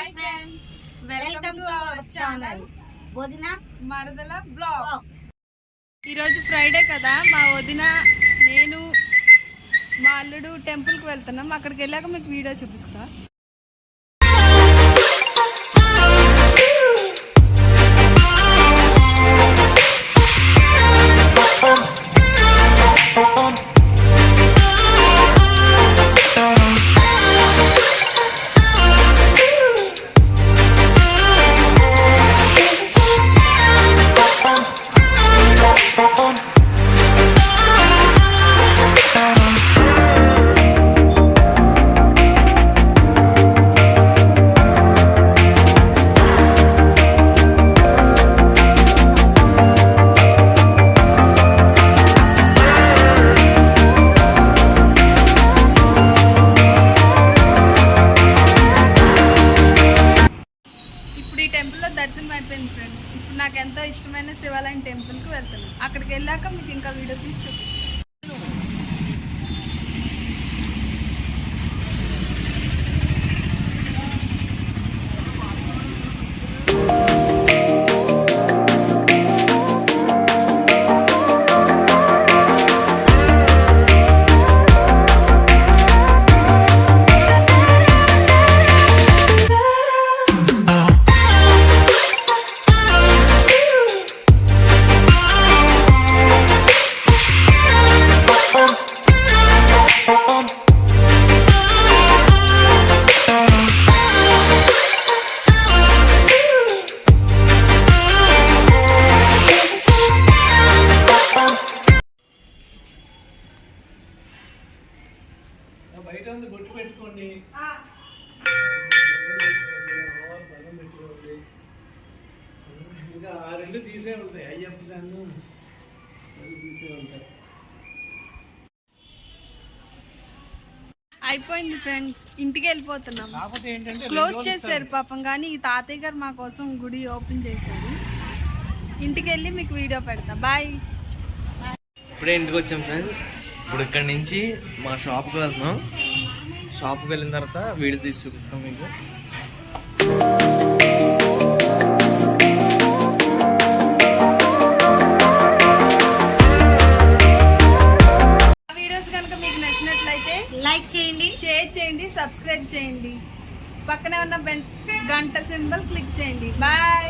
Hi friends, welcome to our channel వదిన మరదల blogs. ఈరోజు ఫ్రైడే కదా, మా వదిన నేను మా అల్లుడు టెంపుల్కి వెళ్తున్నాం. అక్కడికి వెళ్ళాక మీకు వీడియో చూపిస్తా. టెంపుల్లో దర్శనం అయిపోయింది ఫ్రెండ్స్. ఇప్పుడు నాకు ఎంతో ఇష్టమైన శివాలయం టెంపుల్కి వెళ్తున్నాను. అక్కడికి వెళ్ళాక మీకు ఇంకా వీడియో తీసి చూపిస్తాను. బయట ఉంది, బొట్టు పెట్టుకోండి. ఇంకా ఆ రెండు తీసే ఉంటాయి, అయ్యప్ప దాన్ని తీసే ఉంటాయి. అయిపోయింది ఫ్రెండ్స్, ఇంటికి వెళ్ళిపోతున్నాం. క్లోజ్ చేశారు పాపం, కానీ ఈ తాతయ్య గారు మా కోసం గుడి ఓపెన్ చేశారు. ఇంటికి వెళ్ళి మీకు వీడియో పెడతా. బాయ్. ఇప్పుడే ఇంటికి వచ్చాం ఫ్రెండ్స్. ఇప్పుడు ఇక్కడ నుంచి మా షాప్కి వెళ్తున్నాం. షాప్కి వెళ్ళిన తర్వాత వీడియో తీసి చూపిస్తాం మీకు. వీడియోస్ కనుక మీకు నచ్చినట్లయితే లైక్ చేయండి, షేర్ చేయండి, సబ్స్క్రైబ్ చేయండి. పక్కనే ఉన్న గంట సింబల్ క్లిక్ చేయండి. బాయ్.